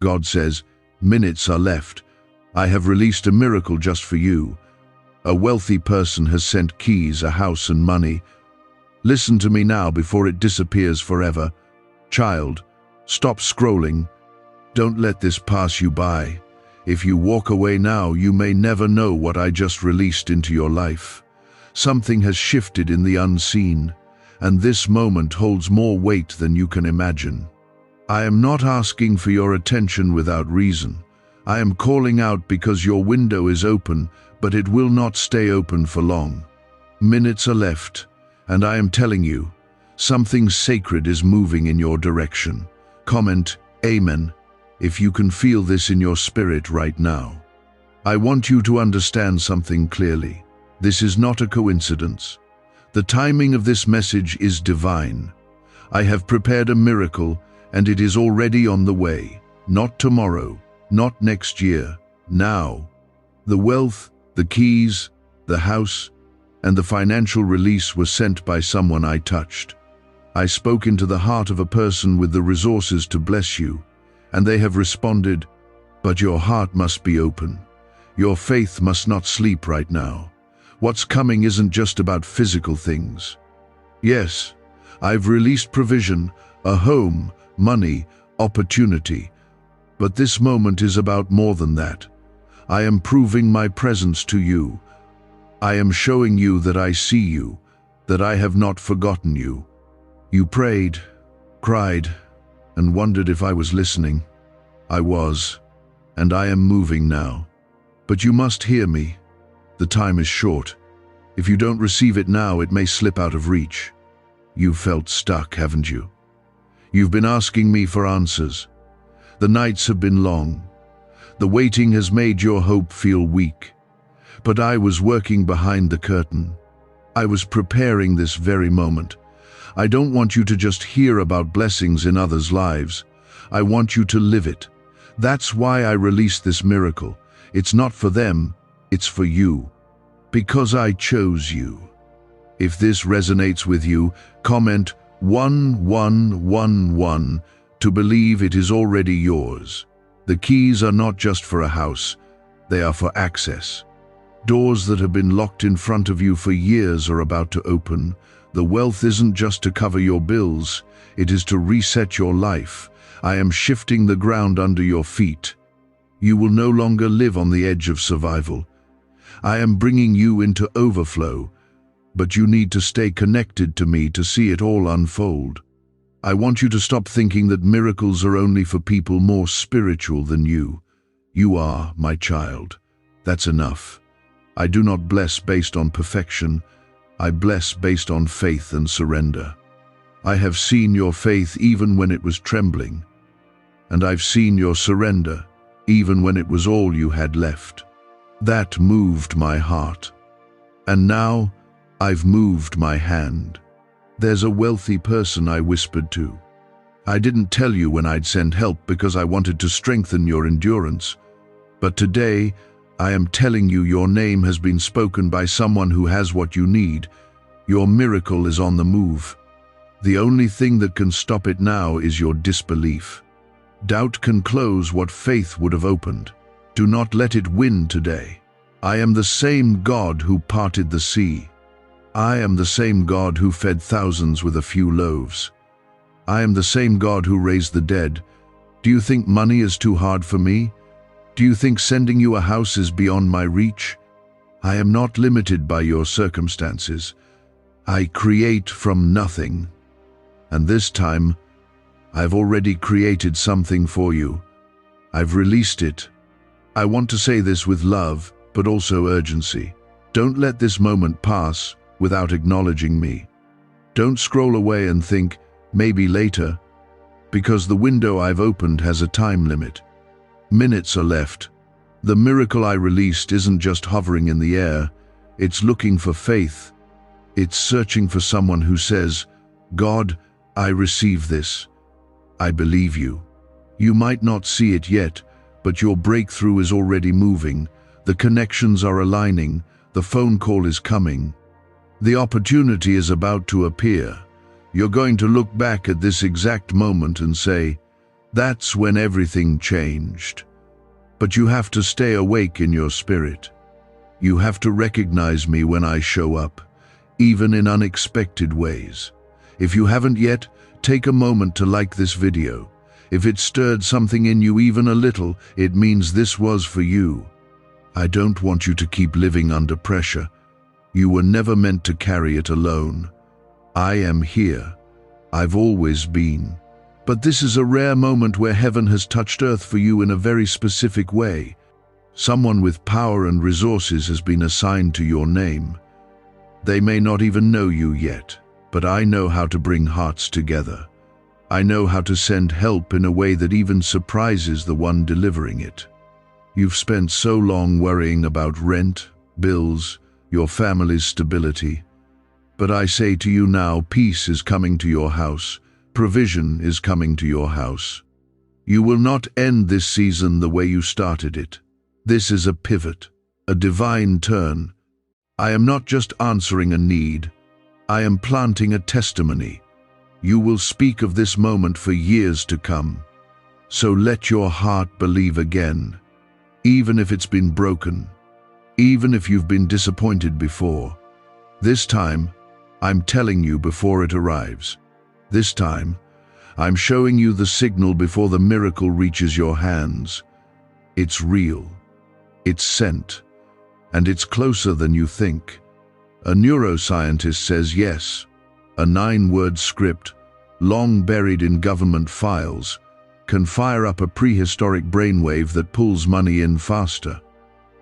God says, minutes are left. I have released a miracle just for you. A wealthy person has sent keys, a house and money. Listen to me now before it disappears forever. Child, stop scrolling. Don't let this pass you by. If you walk away now, you may never know what I just released into your life. Something has shifted in the unseen, and this moment holds more weight than you can imagine. I am not asking for your attention without reason. I am calling out because your window is open, but it will not stay open for long. Minutes are left, and I am telling you, something sacred is moving in your direction. Comment, Amen, if you can feel this in your spirit right now. I want you to understand something clearly. This is not a coincidence. The timing of this message is divine. I have prepared a miracle, and it is already on the way. Not tomorrow, not next year, now. The wealth, the keys, the house, and the financial release were sent by someone I touched. I spoke into the heart of a person with the resources to bless you, and they have responded, but your heart must be open. Your faith must not sleep right now. What's coming isn't just about physical things. Yes, I've released provision, a home, money, opportunity, but this moment is about more than that. I am proving my presence to you. I am showing you that I see you, that I have not forgotten you. You prayed, cried, and wondered if I was listening. I was, and I am moving now. But you must hear me. The time is short. If you don't receive it now, it may slip out of reach. You've felt stuck, haven't you? You've been asking me for answers. The nights have been long. The waiting has made your hope feel weak. But I was working behind the curtain. I was preparing this very moment. I don't want you to just hear about blessings in others' lives. I want you to live it. That's why I released this miracle. It's not for them, it's for you. Because I chose you. If this resonates with you, comment 1111 to believe it is already yours. The keys are not just for a house, they are for access. Doors that have been locked in front of you for years are about to open. The wealth isn't just to cover your bills, it is to reset your life. I am shifting the ground under your feet. You will no longer live on the edge of survival. I am bringing you into overflow, but you need to stay connected to me to see it all unfold. I want you to stop thinking that miracles are only for people more spiritual than you. You are, my child. That's enough. I do not bless based on perfection. I bless based on faith and surrender. I have seen your faith even when it was trembling, and I've seen your surrender even when it was all you had left. That moved my heart. And now, I've moved my hand. There's a wealthy person I whispered to. I didn't tell you when I'd send help because I wanted to strengthen your endurance. But today, I am telling you your name has been spoken by someone who has what you need. Your miracle is on the move. The only thing that can stop it now is your disbelief. Doubt can close what faith would have opened. Do not let it win today. I am the same God who parted the sea. I am the same God who fed thousands with a few loaves. I am the same God who raised the dead. Do you think money is too hard for me? Do you think sending you a house is beyond my reach? I am not limited by your circumstances. I create from nothing. And this time, I've already created something for you. I've released it. I want to say this with love, but also urgency. Don't let this moment pass without acknowledging me. Don't scroll away and think, maybe later, because the window I've opened has a time limit. Minutes are left. The miracle I released isn't just hovering in the air, it's looking for faith. It's searching for someone who says, God, I receive this. I believe you. You might not see it yet, but your breakthrough is already moving. The connections are aligning. The phone call is coming. The opportunity is about to appear. You're going to look back at this exact moment and say, That's when everything changed. But you have to stay awake in your spirit. You have to recognize me when I show up, even in unexpected ways. If you haven't yet, take a moment to like this video. If it stirred something in you even a little, it means this was for you. I don't want you to keep living under pressure. You were never meant to carry it alone. I am here. I've always been. But this is a rare moment where heaven has touched earth for you in a very specific way. Someone with power and resources has been assigned to your name. They may not even know you yet, but I know how to bring hearts together. I know how to send help in a way that even surprises the one delivering it. You've spent so long worrying about rent, bills, your family's stability. But I say to you now, peace is coming to your house. Provision is coming to your house. You will not end this season the way you started it. This is a pivot, a divine turn. I am not just answering a need. I am planting a testimony. You will speak of this moment for years to come. So let your heart believe again, even if it's been broken, even if you've been disappointed before. This time, I'm telling you before it arrives. This time, I'm showing you the signal before the miracle reaches your hands. It's real. It's sent. And it's closer than you think. A neuroscientist says yes. A 9-word script, long buried in government files, can fire up a prehistoric brainwave that pulls money in faster.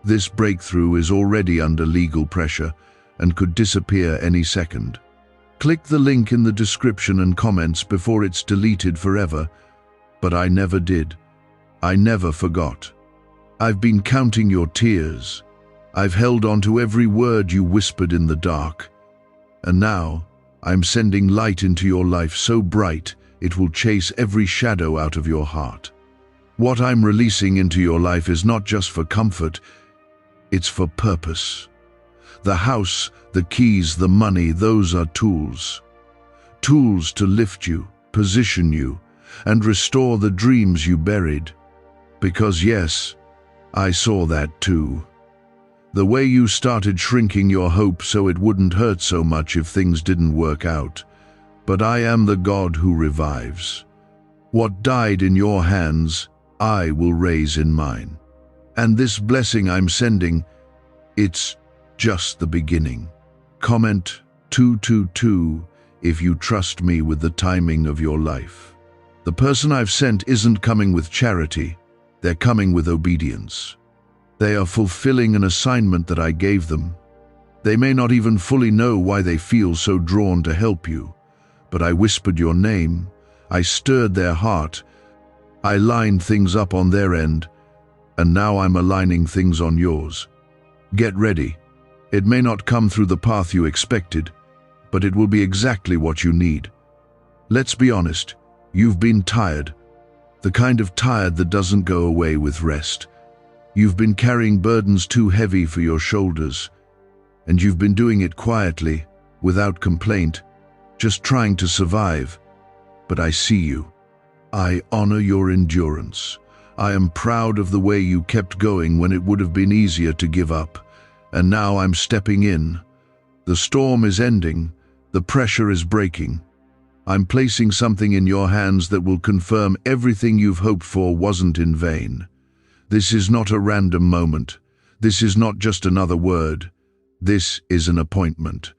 This breakthrough is already under legal pressure and could disappear any second. Click the link in the description and comments before it's deleted forever. But I never did. I never forgot. I've been counting your tears. I've held on to every word you whispered in the dark. And now, I'm sending light into your life so bright it will chase every shadow out of your heart. What I'm releasing into your life is not just for comfort, it's for purpose. The house, the keys, the money, those are tools. Tools to lift you, position you, and restore the dreams you buried. Because yes, I saw that too. The way you started shrinking your hope so it wouldn't hurt so much if things didn't work out. But I am the God who revives. What died in your hands, I will raise in mine. And this blessing I'm sending, it's just the beginning. Comment 222 if you trust me with the timing of your life. The person I've sent isn't coming with charity, they're coming with obedience. They are fulfilling an assignment that I gave them. They may not even fully know why they feel so drawn to help you, but I whispered your name, I stirred their heart, I lined things up on their end, and now I'm aligning things on yours. Get ready. It may not come through the path you expected, but it will be exactly what you need. Let's be honest, you've been tired, the kind of tired that doesn't go away with rest. You've been carrying burdens too heavy for your shoulders, and you've been doing it quietly, without complaint, just trying to survive. But I see you. I honor your endurance. I am proud of the way you kept going when it would have been easier to give up. And now I'm stepping in. The storm is ending. The pressure is breaking. I'm placing something in your hands that will confirm everything you've hoped for wasn't in vain. This is not a random moment. This is not just another word. This is an appointment.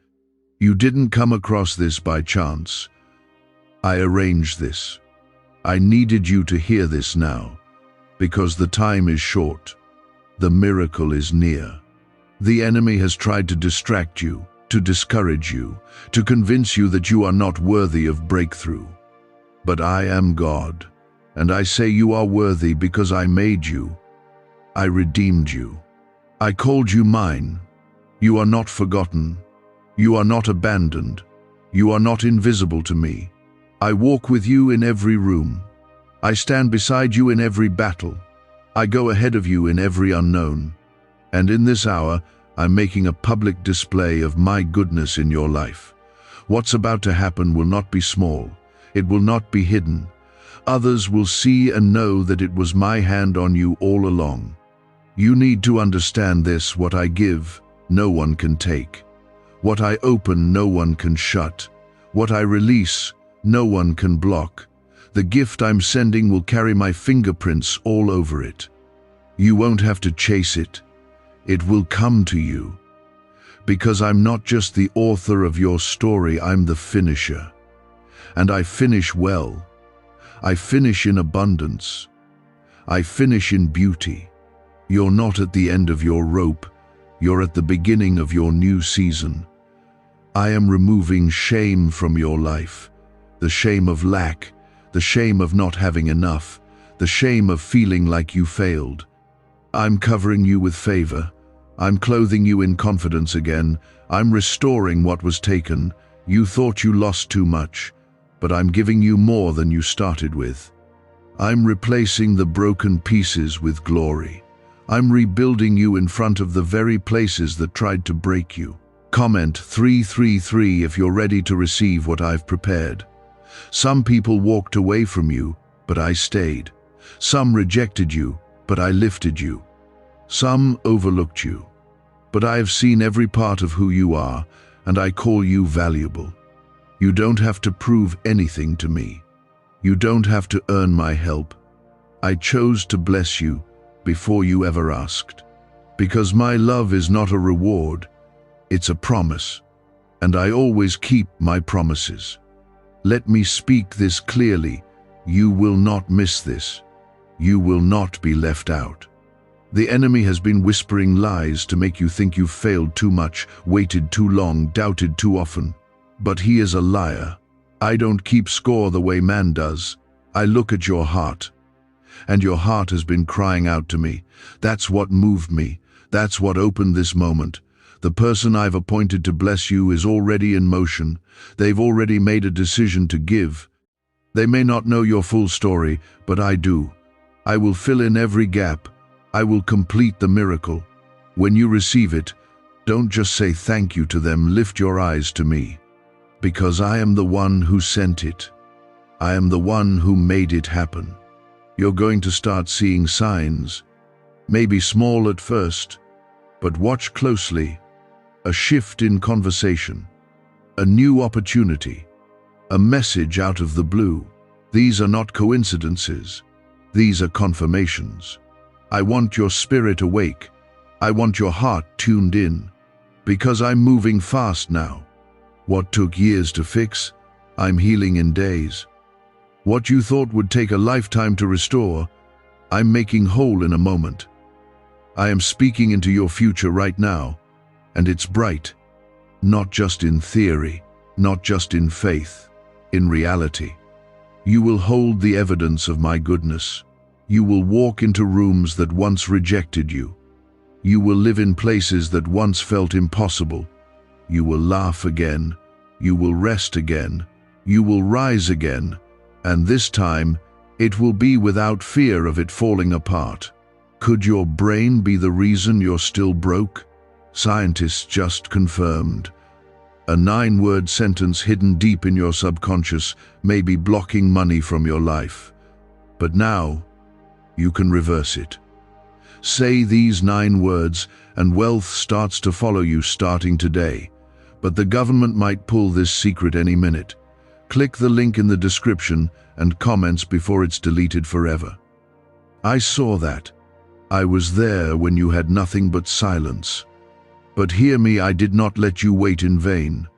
You didn't come across this by chance. I arranged this. I needed you to hear this now, because the time is short. The miracle is near. The enemy has tried to distract you, to discourage you, to convince you that you are not worthy of breakthrough. But I am God, and I say you are worthy because I made you. I redeemed you. I called you mine. You are not forgotten. You are not abandoned. You are not invisible to me. I walk with you in every room. I stand beside you in every battle. I go ahead of you in every unknown. And in this hour, I'm making a public display of my goodness in your life. What's about to happen will not be small. It will not be hidden. others will see and know that it was my hand on you all along. You need to understand this: what I give, no one can take. What I open, no one can shut. What I release, no one can block. The gift I'm sending will carry my fingerprints all over it. You won't have to chase it. It will come to you. Because I'm not just the author of your story, I'm the finisher. And I finish well. I finish in abundance. I finish in beauty. You're not at the end of your rope. You're at the beginning of your new season. I am removing shame from your life. The shame of lack, the shame of not having enough, the shame of feeling like you failed. I'm covering you with favor. I'm clothing you in confidence again. I'm restoring what was taken. You thought you lost too much, but I'm giving you more than you started with. I'm replacing the broken pieces with glory. I'm rebuilding you in front of the very places that tried to break you. Comment 333 if you're ready to receive what I've prepared. Some people walked away from you, but I stayed. Some rejected you, but I lifted you. Some overlooked you, but I have seen every part of who you are, and I call you valuable. You don't have to prove anything to me. You don't have to earn my help. I chose to bless you before you ever asked. Because my love is not a reward, it's a promise, and I always keep my promises. Let me speak this clearly. You will not miss this. You will not be left out. The enemy has been whispering lies to make you think you've failed too much, waited too long, doubted too often. But he is a liar. I don't keep score the way man does. I look at your heart. And your heart has been crying out to me. That's what moved me. That's what opened this moment. The person I've appointed to bless you is already in motion. They've already made a decision to give. They may not know your full story, but I do. I will fill in every gap. I will complete the miracle. When you receive it, don't just say thank you to them, lift your eyes to me. Because I am the one who sent it. I am the one who made it happen. You're going to start seeing signs, maybe small at first, but watch closely. A shift in conversation, a new opportunity, a message out of the blue. These are not coincidences. These are confirmations. I want your spirit awake. I want your heart tuned in. Because I'm moving fast now. What took years to fix, I'm healing in days. What you thought would take a lifetime to restore, I'm making whole in a moment. I am speaking into your future right now, and it's bright. Not just in theory, not just in faith, in reality. You will hold the evidence of my goodness. You will walk into rooms that once rejected you. You will live in places that once felt impossible. You will laugh again. You will rest again. You will rise again. And this time, it will be without fear of it falling apart. Could your brain be the reason you're still broke? Scientists just confirmed. A 9-word sentence hidden deep in your subconscious may be blocking money from your life. But now, you can reverse it. Say these 9 words and wealth starts to follow you starting today. But the government might pull this secret any minute. Click the link in the description and comments before it's deleted forever. I saw that. I was there when you had nothing but silence. But hear me, I did not let you wait in vain.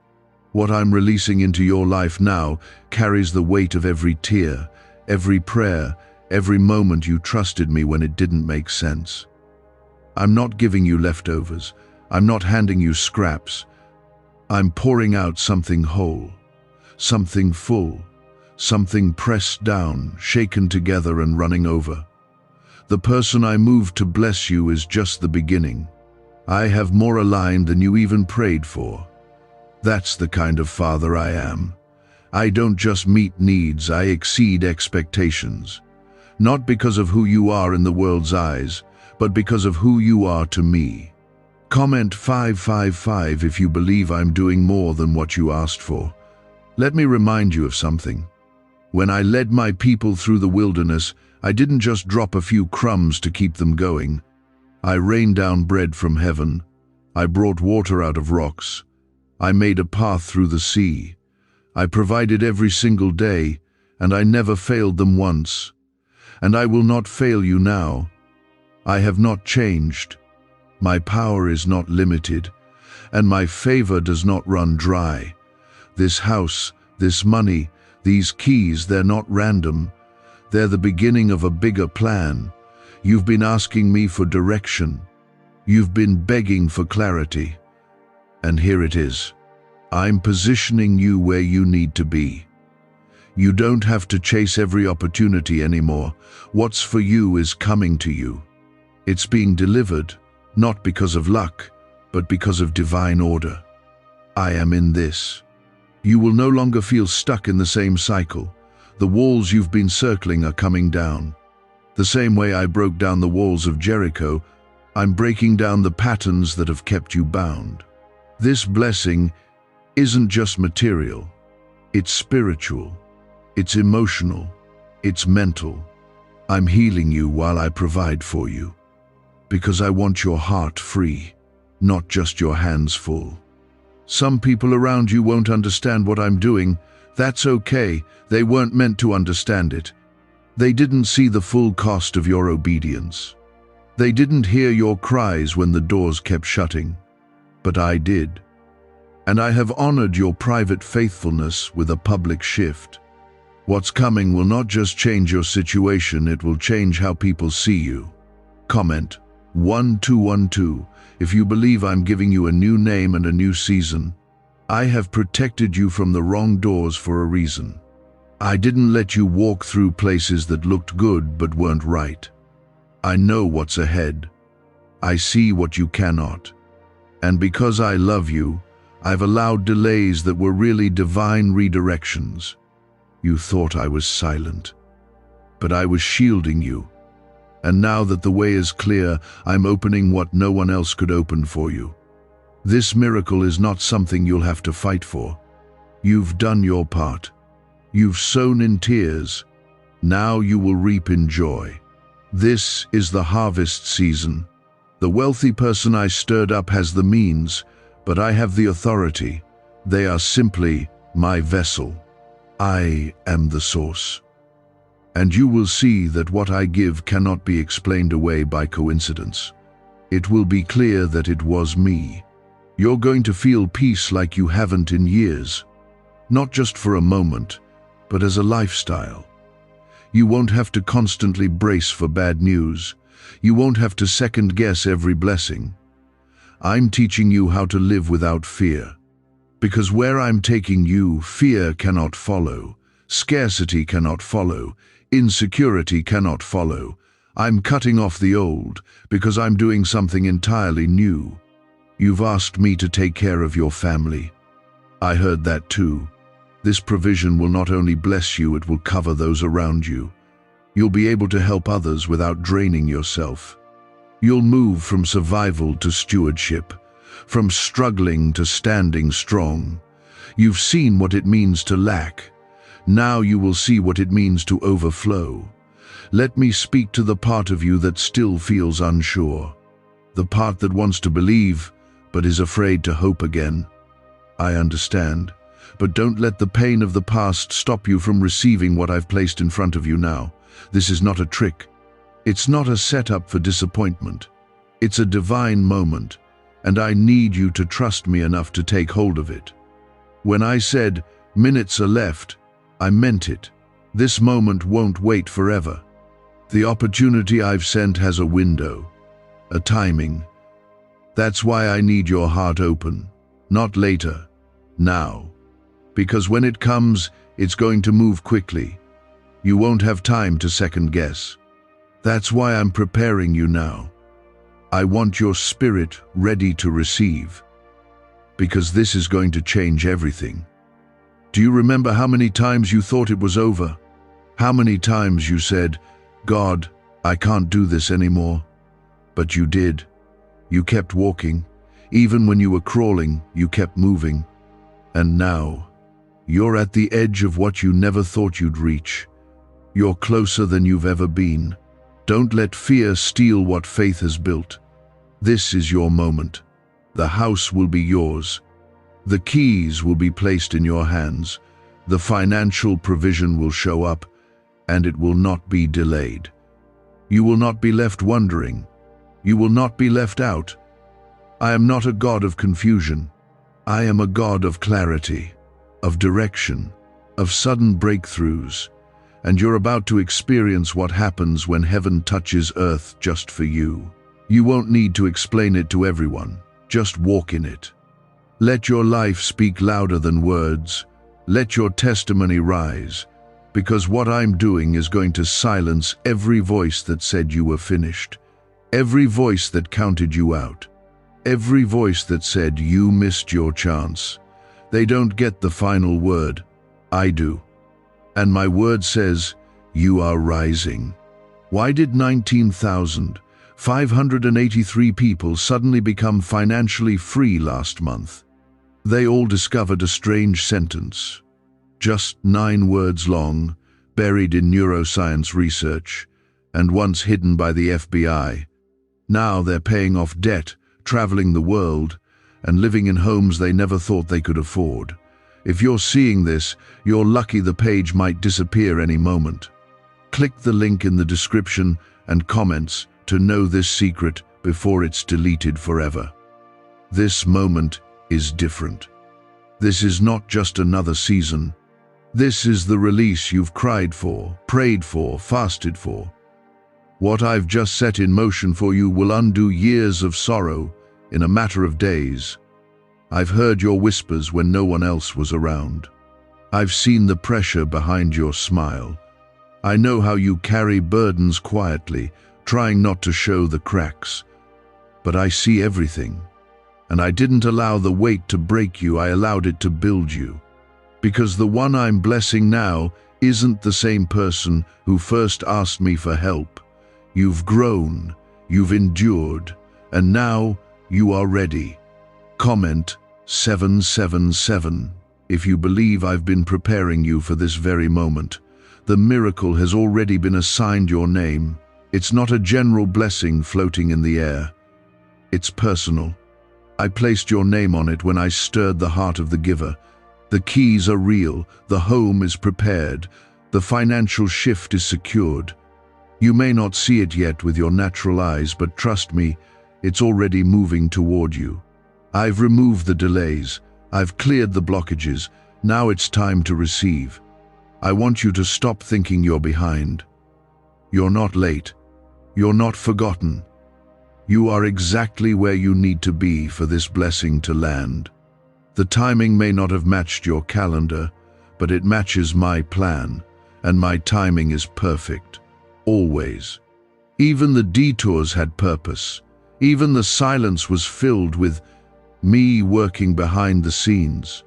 What I'm releasing into your life now carries the weight of every tear, every prayer, every moment you trusted me when it didn't make sense. I'm not giving you leftovers. I'm not handing you scraps. I'm pouring out something whole, something full, something pressed down, shaken together and running over. The person I moved to bless you is just the beginning. I have more aligned than you even prayed for. That's the kind of father I am. I don't just meet needs, I exceed expectations. Not because of who you are in the world's eyes, but because of who you are to me. Comment 555 if you believe I'm doing more than what you asked for. Let me remind you of something. When I led my people through the wilderness, I didn't just drop a few crumbs to keep them going. I rained down bread from heaven. I brought water out of rocks. I made a path through the sea. I provided every single day, and I never failed them once. And I will not fail you now. I have not changed. My power is not limited, and my favor does not run dry. This house, this money, these keys, they're not random. They're the beginning of a bigger plan. You've been asking me for direction. You've been begging for clarity. And here it is. I'm positioning you where you need to be. You don't have to chase every opportunity anymore. What's for you is coming to you. It's being delivered, not because of luck, but because of divine order. I am in this. You will no longer feel stuck in the same cycle. The walls you've been circling are coming down. The same way I broke down the walls of Jericho, I'm breaking down the patterns that have kept you bound. This blessing isn't just material. It's spiritual. It's emotional. It's mental. I'm healing you while I provide for you. Because I want your heart free, not just your hands full. Some people around you won't understand what I'm doing. That's okay. They weren't meant to understand it. They didn't see the full cost of your obedience. They didn't hear your cries when the doors kept shutting. But I did. And I have honored your private faithfulness with a public shift. What's coming will not just change your situation, it will change how people see you. Comment 1212 if you believe I'm giving you a new name and a new season. I have protected you from the wrong doors for a reason. I didn't let you walk through places that looked good but weren't right. I know what's ahead. I see what you cannot. And because I love you, I've allowed delays that were really divine redirections. You thought I was silent, but I was shielding you. And now that the way is clear, I'm opening what no one else could open for you. This miracle is not something you'll have to fight for. You've done your part. You've sown in tears. Now you will reap in joy. This is the harvest season. The wealthy person I stirred up has the means, but I have the authority. They are simply my vessel. I am the source. And you will see that what I give cannot be explained away by coincidence. It will be clear that it was me. You're going to feel peace like you haven't in years. Not just for a moment, but as a lifestyle. You won't have to constantly brace for bad news. You won't have to second-guess every blessing. I'm teaching you how to live without fear. Because where I'm taking you, fear cannot follow. Scarcity cannot follow. Insecurity cannot follow. I'm cutting off the old because I'm doing something entirely new. You've asked me to take care of your family. I heard that too. This provision will not only bless you, it will cover those around you. You'll be able to help others without draining yourself. You'll move from survival to stewardship, from struggling to standing strong. You've seen what it means to lack. Now you will see what it means to overflow. Let me speak to the part of you that still feels unsure. The part that wants to believe, but is afraid to hope again. I understand, but don't let the pain of the past stop you from receiving what I've placed in front of you now. This is not a trick. It's not a setup for disappointment. It's a divine moment, and I need you to trust me enough to take hold of it. When I said, minutes are left, I meant it. This moment won't wait forever. The opportunity I've sent has a window, a timing. That's why I need your heart open, not later, now. Because when it comes, it's going to move quickly. You won't have time to second guess. That's why I'm preparing you now. I want your spirit ready to receive. Because this is going to change everything. Do you remember how many times you thought it was over? How many times you said, God, I can't do this anymore? But you did. You kept walking. Even when you were crawling, you kept moving. And now, You're at the edge of what you never thought you'd reach. You're closer than you've ever been. Don't let fear steal what faith has built. This is your moment. The house will be yours. The keys will be placed in your hands. The financial provision will show up, and it will not be delayed. You will not be left wondering. You will not be left out. I am not a God of confusion. I am a God of clarity, of direction, of sudden breakthroughs. And you're about to experience what happens when heaven touches earth just for you. You won't need to explain it to everyone. Just walk in it. Let your life speak louder than words. Let your testimony rise, because what I'm doing is going to silence every voice that said you were finished, every voice that counted you out, every voice that said you missed your chance. They don't get the final word. I do. And my word says, you are rising. Why did 19,583 people suddenly become financially free last month? They all discovered a strange sentence, just 9 words long, buried in neuroscience research, and once hidden by the FBI. Now they're paying off debt, traveling the world, and living in homes they never thought they could afford. If you're seeing this, you're lucky. The page might disappear any moment. Click the link in the description and comments to know this secret before it's deleted forever. This moment is different. This is not just another season. This is the release you've cried for, prayed for, fasted for. What I've just set in motion for you will undo years of sorrow in a matter of days. I've heard your whispers when no one else was around. I've seen the pressure behind your smile. I know how you carry burdens quietly, trying not to show the cracks. But I see everything. And I didn't allow the weight to break you, I allowed it to build you. Because the one I'm blessing now isn't the same person who first asked me for help. You've grown, you've endured, and now you are ready. Comment 777 if you believe I've been preparing you for this very moment. The miracle has already been assigned your name. It's not a general blessing floating in the air. It's personal. I placed your name on it when I stirred the heart of the giver. The keys are real, the home is prepared, the financial shift is secured. You may not see it yet with your natural eyes, but trust me, it's already moving toward you. I've removed the delays, I've cleared the blockages, now it's time to receive. I want you to stop thinking you're behind. You're not late, you're not forgotten. You are exactly where you need to be for this blessing to land. The timing may not have matched your calendar, but it matches my plan, and my timing is perfect, always. Even the detours had purpose. Even the silence was filled with me working behind the scenes.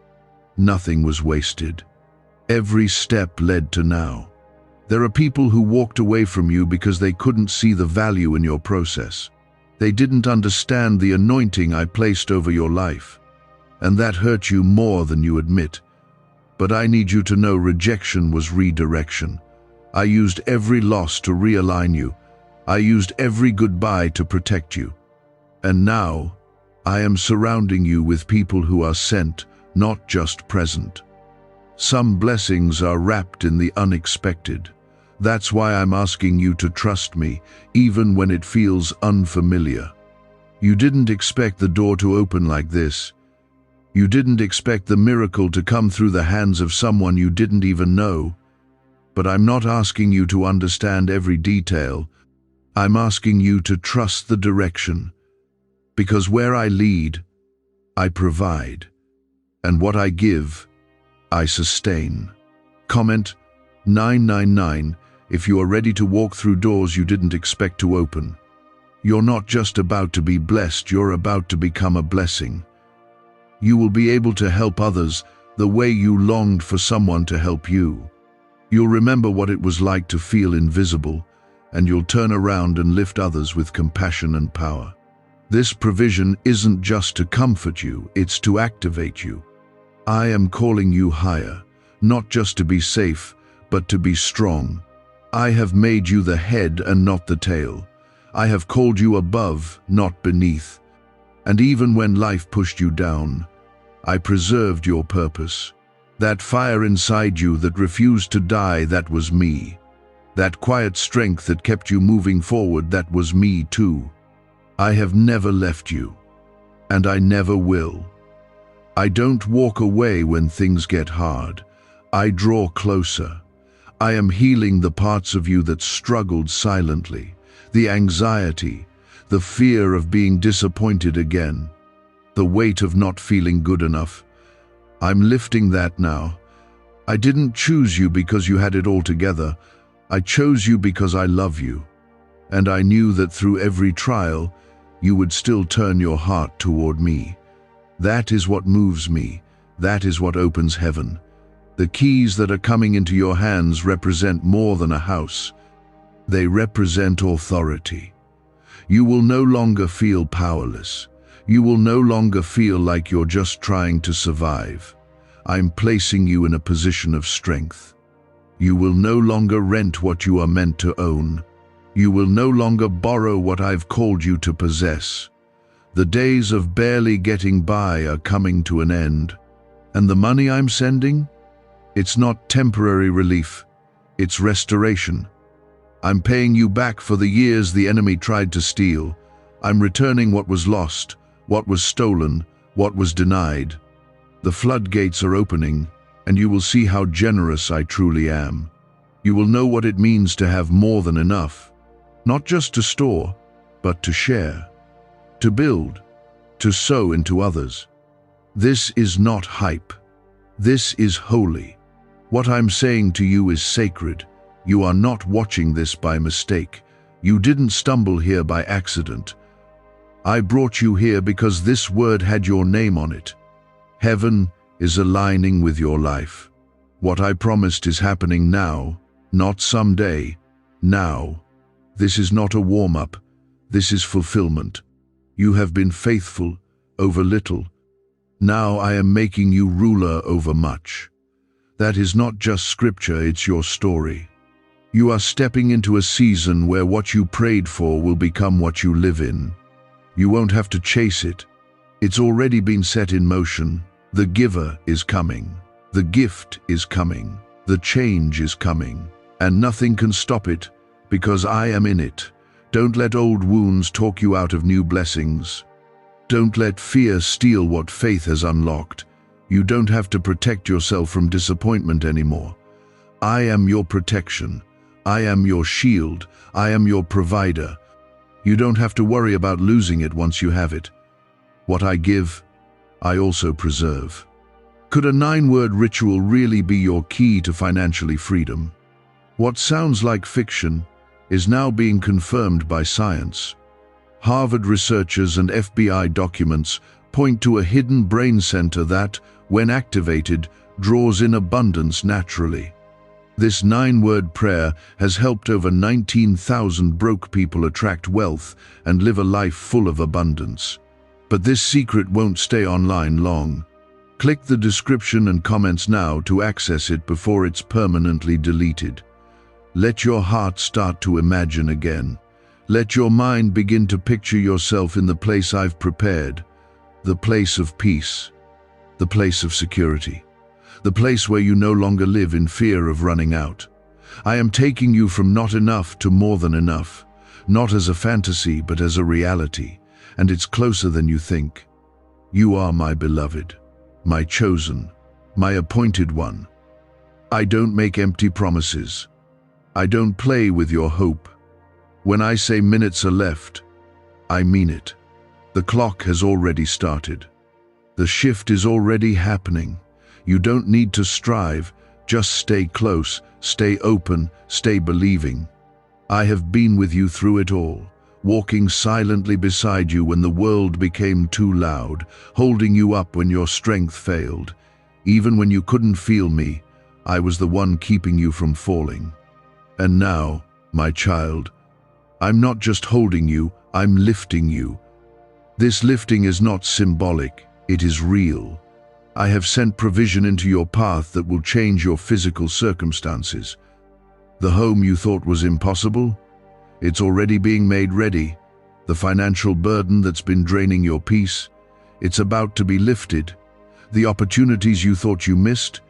Nothing was wasted. Every step led to now. There are people who walked away from you because they couldn't see the value in your process. They didn't understand the anointing I placed over your life. And that hurt you more than you admit. But I need you to know rejection was redirection. I used every loss to realign you. I used every goodbye to protect you. And now, I am surrounding you with people who are sent, not just present. Some blessings are wrapped in the unexpected. That's why I'm asking you to trust me, even when it feels unfamiliar. You didn't expect the door to open like this. You didn't expect the miracle to come through the hands of someone you didn't even know. But I'm not asking you to understand every detail. I'm asking you to trust the direction. Because where I lead, I provide. And what I give, I sustain. Comment 999 if you are ready to walk through doors you didn't expect to open. You're not just about to be blessed, you're about to become a blessing. You will be able to help others the way you longed for someone to help you. You'll remember what it was like to feel invisible, and you'll turn around and lift others with compassion and power. This provision isn't just to comfort you, it's to activate you. I am calling you higher, not just to be safe, but to be strong. I have made you the head and not the tail. I have called you above, not beneath. And even when life pushed you down, I preserved your purpose. That fire inside you that refused to die, that was me. That quiet strength that kept you moving forward, that was me too. I have never left you, and I never will. I don't walk away when things get hard. I draw closer. I am healing the parts of you that struggled silently, the anxiety, the fear of being disappointed again, the weight of not feeling good enough. I'm lifting that now. I didn't choose you because you had it all together. I chose you because I love you, and I knew that through every trial, you would still turn your heart toward me. That is what moves me. That is what opens heaven. The keys that are coming into your hands represent more than a house. They represent authority. You will no longer feel powerless. You will no longer feel like you're just trying to survive. I'm placing you in a position of strength. You will no longer rent what you are meant to own. You will no longer borrow what I've called you to possess. The days of barely getting by are coming to an end. And the money I'm sending? It's not temporary relief. It's restoration. I'm paying you back for the years the enemy tried to steal. I'm returning what was lost, what was stolen, what was denied. The floodgates are opening, and you will see how generous I truly am. You will know what it means to have more than enough, not just to store, but to share, to build, to sow into others. This is not hype. This is holy. What I'm saying to you is sacred. You are not watching this by mistake. You didn't stumble here by accident. I brought you here because this word had your name on it. Heaven is aligning with your life. What I promised is happening now, not someday, now. This is not a warm-up. This is fulfillment. You have been faithful over little. Now I am making you ruler over much. That is not just scripture, it's your story. You are stepping into a season where what you prayed for will become what you live in. You won't have to chase it. It's already been set in motion. The giver is coming. The gift is coming. The change is coming. And nothing can stop it because I am in it. Don't let old wounds talk you out of new blessings. Don't let fear steal what faith has unlocked. You don't have to protect yourself from disappointment anymore. I am your protection. I am your shield. I am your provider. You don't have to worry about losing it once you have it. What I give, I also preserve. Could a 9-word ritual really be your key to financially freedom? What sounds like fiction is now being confirmed by science. Harvard researchers and FBI documents point to a hidden brain center that, when activated, draws in abundance naturally. This 9-word prayer has helped over 19,000 broke people attract wealth and live a life full of abundance. But this secret won't stay online long. Click the description and comments now to access it before it's permanently deleted. Let your heart start to imagine again. Let your mind begin to picture yourself in the place I've prepared, the place of peace, the place of security, the place where you no longer live in fear of running out. I am taking you from not enough to more than enough, not as a fantasy but as a reality, and it's closer than you think. You are my beloved, my chosen, my appointed one. I don't make empty promises. I don't play with your hope. When I say minutes are left, I mean it. The clock has already started. The shift is already happening. You don't need to strive, just stay close, stay open, stay believing. I have been with you through it all, walking silently beside you when the world became too loud, holding you up when your strength failed. Even when you couldn't feel me, I was the one keeping you from falling. And now, my child, I'm not just holding you, I'm lifting you. This lifting is not symbolic, it is real. I have sent provision into your path that will change your physical circumstances. The home you thought was impossible? It's already being made ready. The financial burden that's been draining your peace? It's about to be lifted. The opportunities you thought you missed?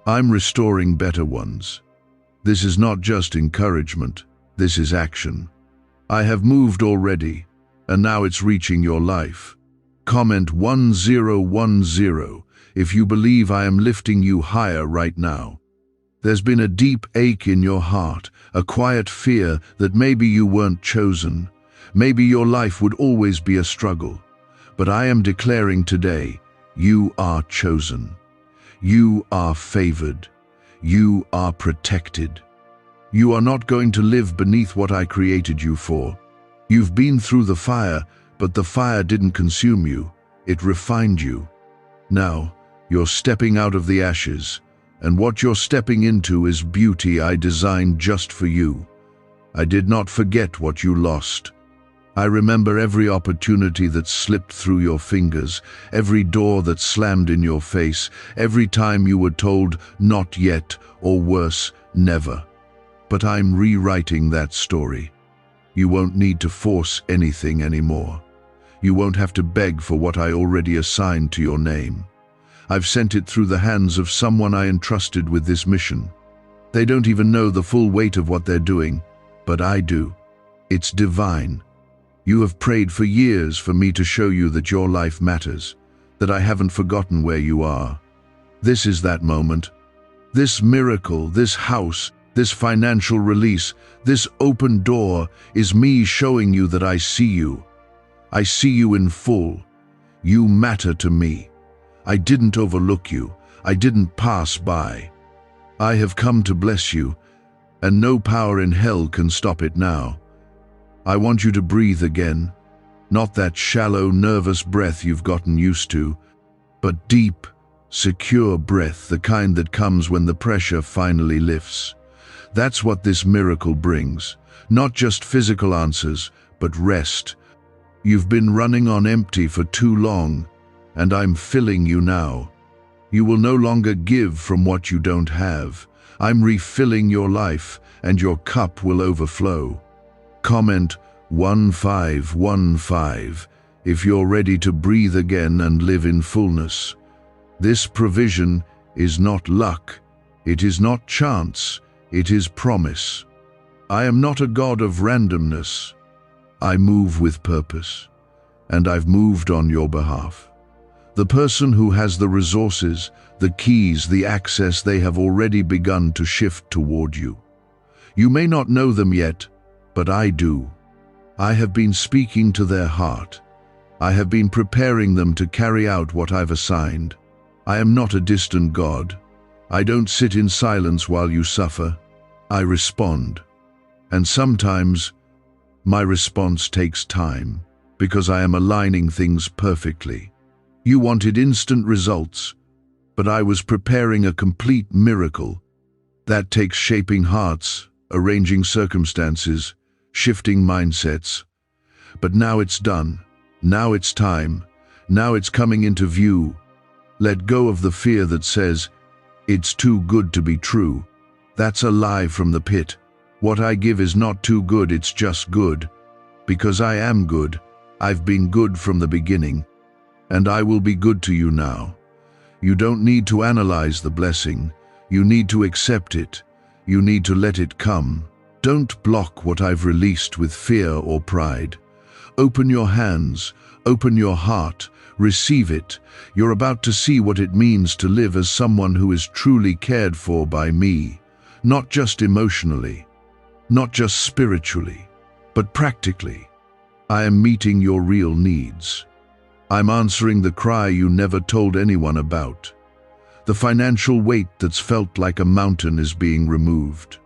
I'm restoring better ones. This is not just encouragement, this is action. I have moved already, and now it's reaching your life. Comment 1010 if you believe I am lifting you higher right now. There's been a deep ache in your heart, a quiet fear that maybe you weren't chosen. Maybe your life would always be a struggle. But I am declaring today, you are chosen. You are favored. You are protected. You are not going to live beneath what I created you for. You've been through the fire, but the fire didn't consume you. It refined you. Now, you're stepping out of the ashes, and what you're stepping into is beauty I designed just for you. I did not forget what you lost. I remember every opportunity that slipped through your fingers, every door that slammed in your face, every time you were told, not yet, or worse, never. But I'm rewriting that story. You won't need to force anything anymore. You won't have to beg for what I already assigned to your name. I've sent it through the hands of someone I entrusted with this mission. They don't even know the full weight of what they're doing, but I do. It's divine. You have prayed for years for me to show you that your life matters, that I haven't forgotten where you are. This is that moment. This miracle, this house, this financial release, this open door is me showing you that I see you. I see you in full. You matter to me. I didn't overlook you. I didn't pass by. I have come to bless you, and no power in hell can stop it now. I want you to breathe again, not that shallow, nervous breath you've gotten used to, but deep, secure breath, the kind that comes when the pressure finally lifts. That's what this miracle brings, not just physical answers, but rest. You've been running on empty for too long, and I'm filling you now. You will no longer give from what you don't have. I'm refilling your life, and your cup will overflow. Comment 1515 if you're ready to breathe again and live in fullness. This provision is not luck. It is not chance. It is promise. I am not a God of randomness. I move with purpose, and I've moved on your behalf. The person who has the resources, the keys, the access, they have already begun to shift toward you. You may not know them yet, but I do. I have been speaking to their heart. I have been preparing them to carry out what I've assigned. I am not a distant God. I don't sit in silence while you suffer. I respond. And sometimes, my response takes time, because I am aligning things perfectly. You wanted instant results, but I was preparing a complete miracle. That takes shaping hearts, arranging circumstances, shifting mindsets. But now it's done. Now it's time. Now it's coming into view. Let go of the fear that says, it's too good to be true. That's a lie from the pit. What I give is not too good, it's just good. Because I am good. I've been good from the beginning. And I will be good to you now. You don't need to analyze the blessing. You need to accept it. You need to let it come. Don't block what I've released with fear or pride. Open your hands, open your heart, receive it. You're about to see what it means to live as someone who is truly cared for by me. Not just emotionally, not just spiritually, but practically. I am meeting your real needs. I'm answering the cry you never told anyone about. The financial weight that's felt like a mountain is being removed.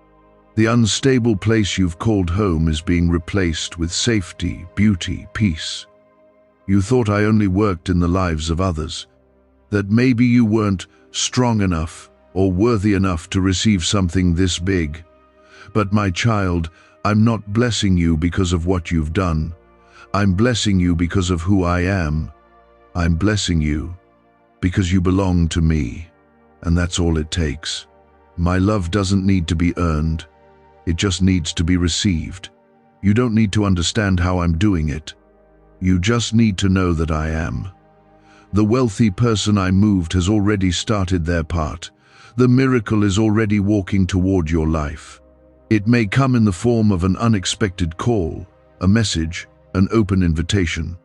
The unstable place you've called home is being replaced with safety, beauty, peace. You thought I only worked in the lives of others, that maybe you weren't strong enough or worthy enough to receive something this big. But my child, I'm not blessing you because of what you've done. I'm blessing you because of who I am. I'm blessing you because you belong to me, and that's all it takes. My love doesn't need to be earned. It just needs to be received. You don't need to understand how I'm doing it. You just need to know that I am. The wealthy person I moved has already started their part. The miracle is already walking toward your life. It may come in the form of an unexpected call, a message, an open invitation.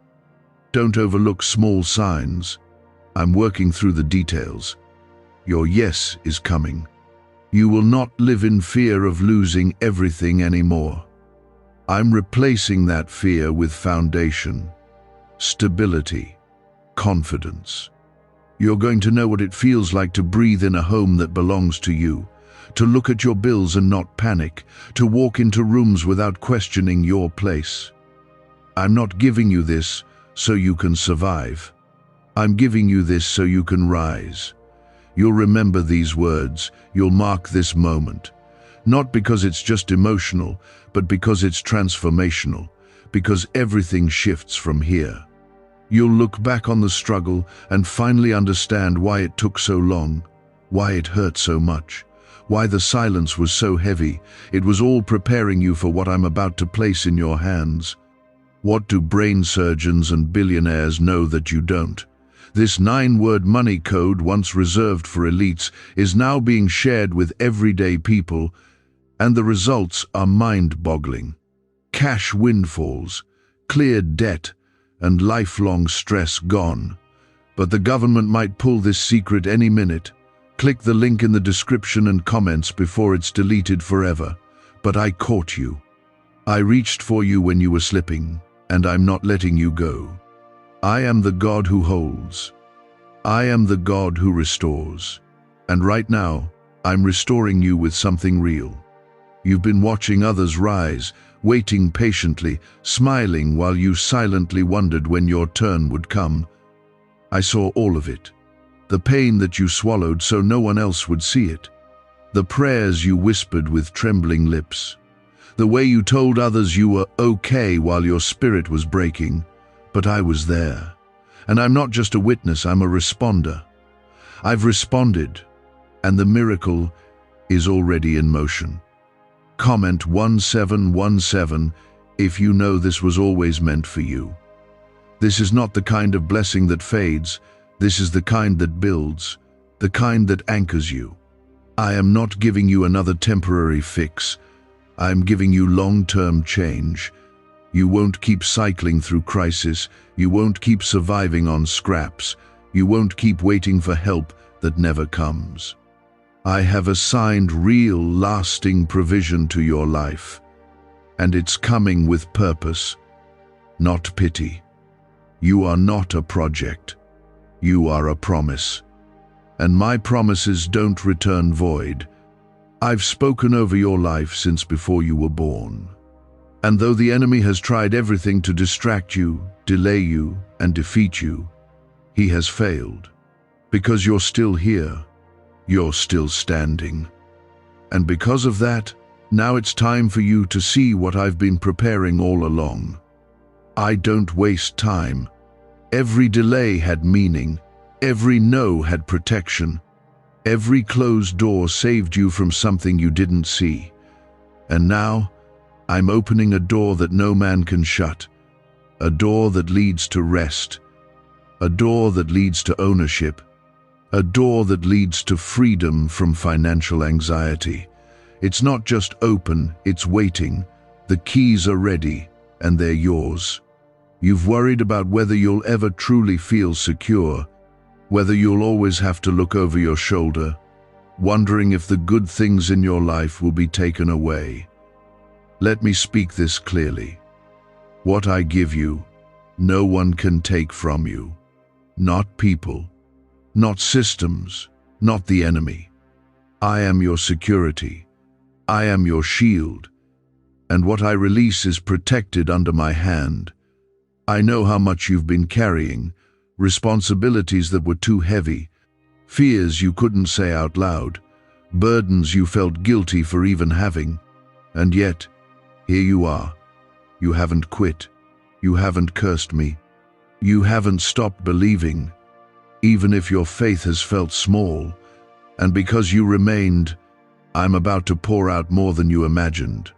Don't overlook small signs. I'm working through the details. Your yes is coming. You will not live in fear of losing everything anymore. I'm replacing that fear with foundation, stability, confidence. You're going to know what it feels like to breathe in a home that belongs to you, to look at your bills and not panic, to walk into rooms without questioning your place. I'm not giving you this so you can survive. I'm giving you this so you can rise. You'll remember these words, you'll mark this moment. Not because it's just emotional, but because it's transformational, because everything shifts from here. You'll look back on the struggle and finally understand why it took so long, why it hurt so much, why the silence was so heavy. It was all preparing you for what I'm about to place in your hands. What do brain surgeons and billionaires know that you don't? This 9-word money code, once reserved for elites, is now being shared with everyday people, and the results are mind-boggling. Cash windfalls, cleared debt, and lifelong stress gone. But the government might pull this secret any minute. Click the link in the description and comments before it's deleted forever. But I caught you. I reached for you when you were slipping, and I'm not letting you go. I am the God who holds. I am the God who restores. And right now, I'm restoring you with something real. You've been watching others rise, waiting patiently, smiling while you silently wondered when your turn would come. I saw all of it. The pain that you swallowed so no one else would see it. The prayers you whispered with trembling lips. The way you told others you were okay while your spirit was breaking. But I was there. And I'm not just a witness, I'm a responder. I've responded, and the miracle is already in motion. Comment 1717 if you know this was always meant for you. This is not the kind of blessing that fades. This is the kind that builds, the kind that anchors you. I am not giving you another temporary fix. I am giving you long-term change. You won't keep cycling through crisis. You won't keep surviving on scraps. You won't keep waiting for help that never comes. I have assigned real, lasting provision to your life, and it's coming with purpose, not pity. You are not a project. You are a promise. And my promises don't return void. I've spoken over your life since before you were born. And though the enemy has tried everything to distract you, delay you, and defeat you, he has failed. Because you're still here, you're still standing. And because of that, now it's time for you to see what I've been preparing all along. I don't waste time. Every delay had meaning. Every no had protection. Every closed door saved you from something you didn't see. And now, I'm opening a door that no man can shut, a door that leads to rest, a door that leads to ownership, a door that leads to freedom from financial anxiety. It's not just open, it's waiting. The keys are ready, and they're yours. You've worried about whether you'll ever truly feel secure, whether you'll always have to look over your shoulder, wondering if the good things in your life will be taken away. Let me speak this clearly. What I give you, no one can take from you. Not people, not systems, not the enemy. I am your security. I am your shield. And what I release is protected under my hand. I know how much you've been carrying, responsibilities that were too heavy, fears you couldn't say out loud, burdens you felt guilty for even having. And yet, here you are. You haven't quit. You haven't cursed me. You haven't stopped believing. even if your faith has felt small, and because you remained, I'm about to pour out more than you imagined.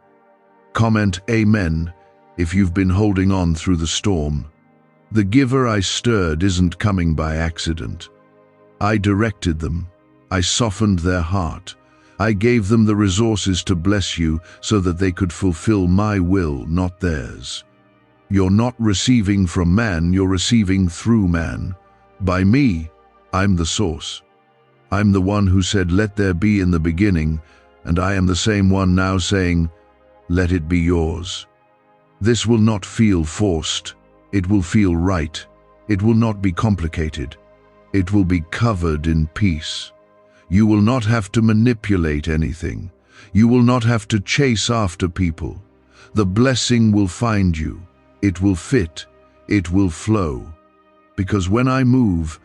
Comment Amen if you've been holding on through the storm. The giver I stirred isn't coming by accident. I directed them. I softened their heart. I gave them the resources to bless you so that they could fulfill my will, not theirs. You're not receiving from man, you're receiving through man. By me, I'm the source. I'm the one who said, "Let there be" in the beginning, and I am the same one now saying, "Let it be yours." This will not feel forced. It will feel right. It will not be complicated. It will be covered in peace. You will not have to manipulate anything. You will not have to chase after people. The blessing will find you. It will fit. It will flow. Because when I move,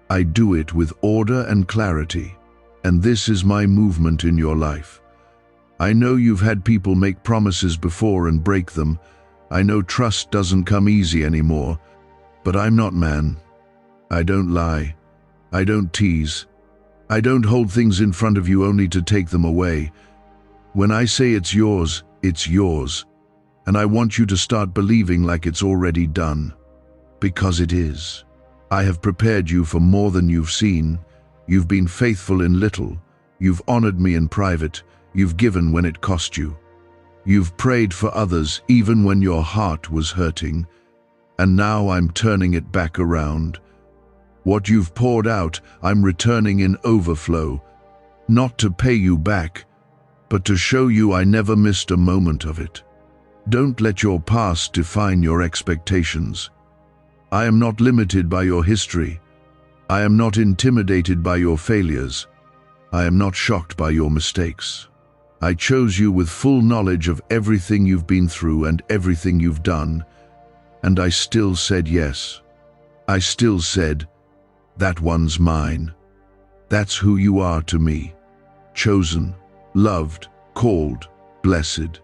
I do it with order and clarity. And this is my movement in your life. I know you've had people make promises before and break them. I know trust doesn't come easy anymore. But I'm not man. I don't lie. I don't tease. I don't hold things in front of you only to take them away. When I say it's yours, it's yours. And I want you to start believing like it's already done. Because it is. I have prepared you for more than you've seen. You've been faithful in little. You've honored me in private. You've given when it cost you. You've prayed for others even when your heart was hurting. And now I'm turning it back around. What you've poured out, I'm returning in overflow, not to pay you back, but to show you I never missed a moment of it. Don't let your past define your expectations. I am not limited by your history. I am not intimidated by your failures. I am not shocked by your mistakes. I chose you with full knowledge of everything you've been through and everything you've done, and I still said yes. I still said, "That one's mine." That's who you are to me. Chosen, loved, called, blessed.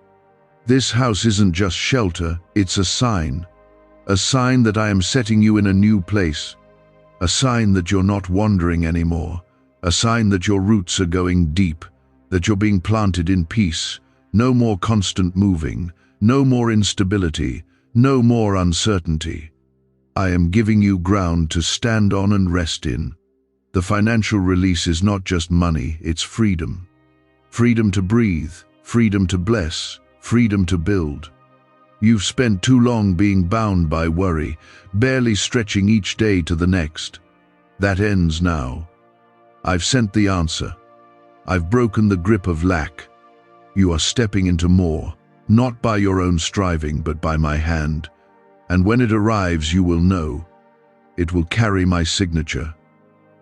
This house isn't just shelter, it's a sign. A sign that I am setting you in a new place. A sign that you're not wandering anymore. A sign that your roots are going deep, that you're being planted in peace. No more constant moving, no more instability, no more uncertainty. I am giving you ground to stand on and rest in. The financial release is not just money, it's freedom. Freedom to breathe, freedom to bless, freedom to build. You've spent too long being bound by worry, barely stretching each day to the next. That ends now. I've sent the answer. I've broken the grip of lack. You are stepping into more, not by your own striving, but by my hand. And when it arrives, you will know. It will carry my signature.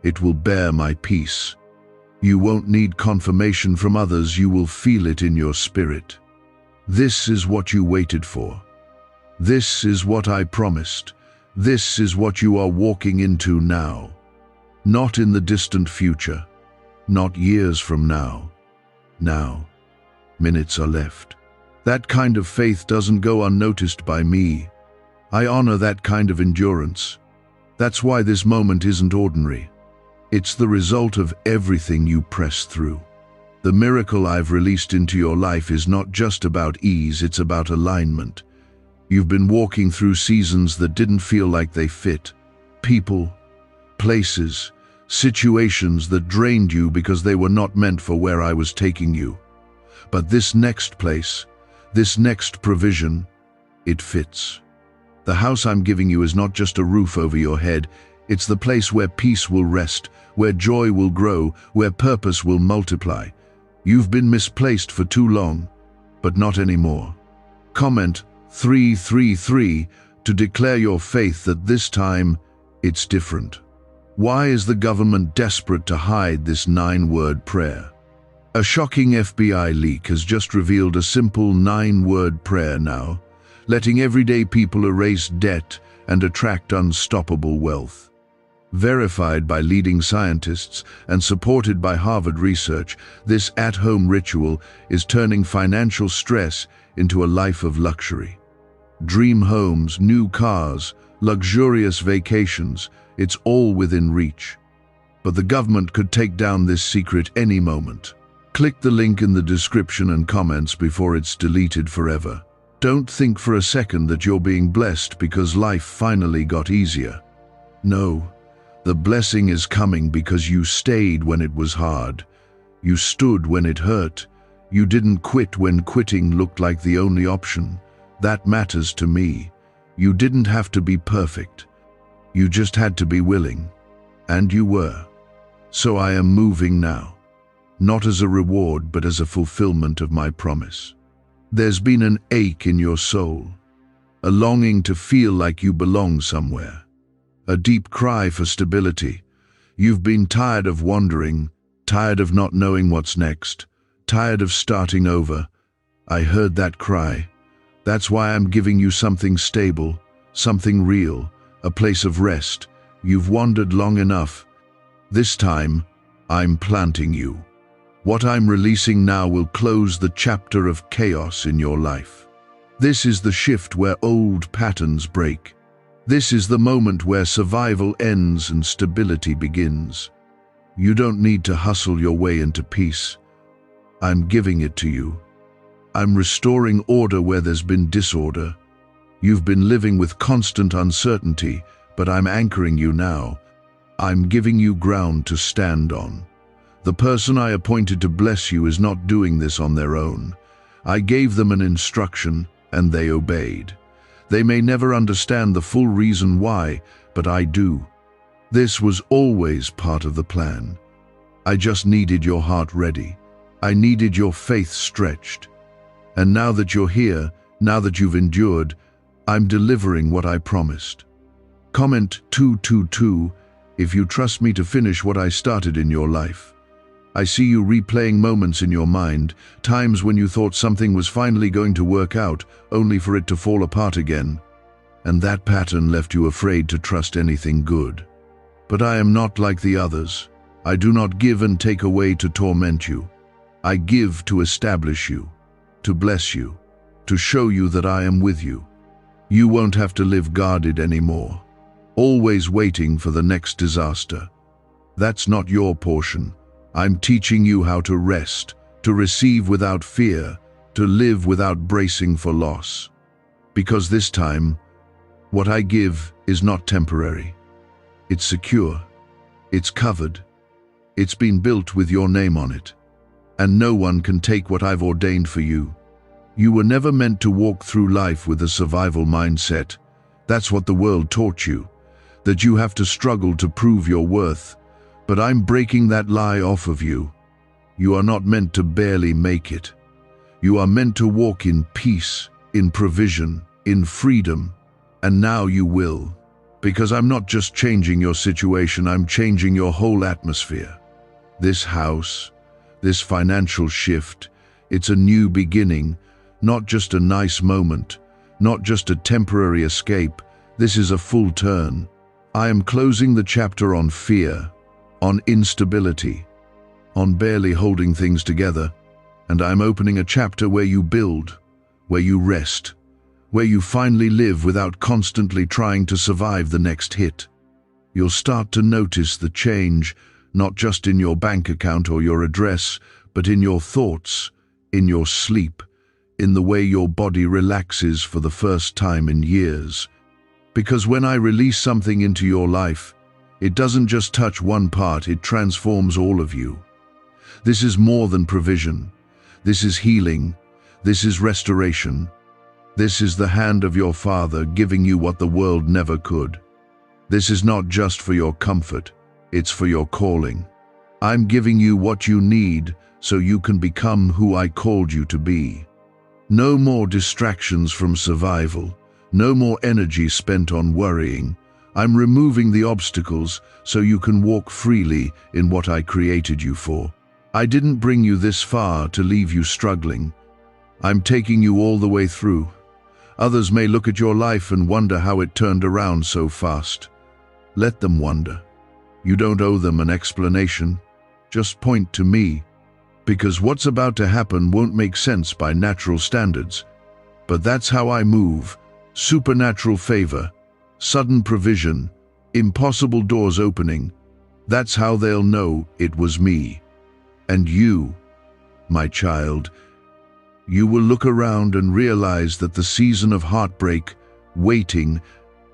It will bear my peace. You won't need confirmation from others, you will feel it in your spirit. This is what you waited for. This is what I promised. This is what you are walking into now. Not in the distant future. Not years from now. Now. Minutes are left. That kind of faith doesn't go unnoticed by me. I honor that kind of endurance. That's why this moment isn't ordinary. It's the result of everything you pressed through. The miracle I've released into your life is not just about ease, it's about alignment. You've been walking through seasons that didn't feel like they fit. People, places, situations that drained you because they were not meant for where I was taking you. But this next place, this next provision, it fits. The house I'm giving you is not just a roof over your head, it's the place where peace will rest, where joy will grow, where purpose will multiply. You've been misplaced for too long, but not anymore. Comment 333 to declare your faith that this time it's different. Why is the government desperate to hide this 9-word prayer? A shocking FBI leak has just revealed a simple 9-word prayer now, letting everyday people erase debt and attract unstoppable wealth. Verified by leading scientists and supported by Harvard research, this at-home ritual is turning financial stress into a life of luxury. Dream homes, new cars, luxurious vacations, it's all within reach. But the government could take down this secret any moment. Click the link in the description and comments before it's deleted forever. Don't think for a second that you're being blessed because life finally got easier. No, the blessing is coming because you stayed when it was hard. You stood when it hurt. You didn't quit when quitting looked like the only option. That matters to me. You didn't have to be perfect. You just had to be willing. And you were. So I am moving now. Not as a reward, but as a fulfillment of my promise. There's been an ache in your soul, a longing to feel like you belong somewhere, a deep cry for stability. You've been tired of wandering, tired of not knowing what's next, tired of starting over. I heard that cry. That's why I'm giving you something stable, something real, a place of rest. You've wandered long enough. This time, I'm planting you. What I'm releasing now will close the chapter of chaos in your life. This is the shift where old patterns break. This is the moment where survival ends and stability begins. You don't need to hustle your way into peace. I'm giving it to you. I'm restoring order where there's been disorder. You've been living with constant uncertainty, but I'm anchoring you now. I'm giving you ground to stand on. The person I appointed to bless you is not doing this on their own. I gave them an instruction, and they obeyed. They may never understand the full reason why, but I do. This was always part of the plan. I just needed your heart ready. I needed your faith stretched. And now that you're here, now that you've endured, I'm delivering what I promised. Comment 222 if you trust me to finish what I started in your life. I see you replaying moments in your mind, times when you thought something was finally going to work out, only for it to fall apart again. And that pattern left you afraid to trust anything good. But I am not like the others. I do not give and take away to torment you. I give to establish you, to bless you, to show you that I am with you. You won't have to live guarded anymore, always waiting for the next disaster. That's not your portion. I'm teaching you how to rest, to receive without fear, to live without bracing for loss. Because this time, what I give is not temporary. It's secure. It's covered. It's been built with your name on it. And no one can take what I've ordained for you. You were never meant to walk through life with a survival mindset. That's what the world taught you, that you have to struggle to prove your worth. But I'm breaking that lie off of you. You are not meant to barely make it. You are meant to walk in peace, in provision, in freedom. And now you will. Because I'm not just changing your situation, I'm changing your whole atmosphere. This house, this financial shift, it's a new beginning, not just a nice moment, not just a temporary escape. This is a full turn. I am closing the chapter on fear, on instability, on barely holding things together, and I'm opening a chapter where you build, where you rest, where you finally live without constantly trying to survive the next hit. You'll start to notice the change, not just in your bank account or your address, but in your thoughts, in your sleep, in the way your body relaxes for the first time in years. Because when I release something into your life, it doesn't just touch one part, it transforms all of you. This is more than provision. This is healing. This is restoration. This is the hand of your Father giving you what the world never could. This is not just for your comfort, it's for your calling. I'm giving you what you need so you can become who I called you to be. No more distractions from survival. No more energy spent on worrying. I'm removing the obstacles so you can walk freely in what I created you for. I didn't bring you this far to leave you struggling. I'm taking you all the way through. Others may look at your life and wonder how it turned around so fast. Let them wonder. You don't owe them an explanation. Just point to me. Because what's about to happen won't make sense by natural standards. But that's how I move. supernatural favor, sudden provision, impossible doors opening. That's how they'll know it was me. And you, my child, you will look around and realize that the season of heartbreak, waiting,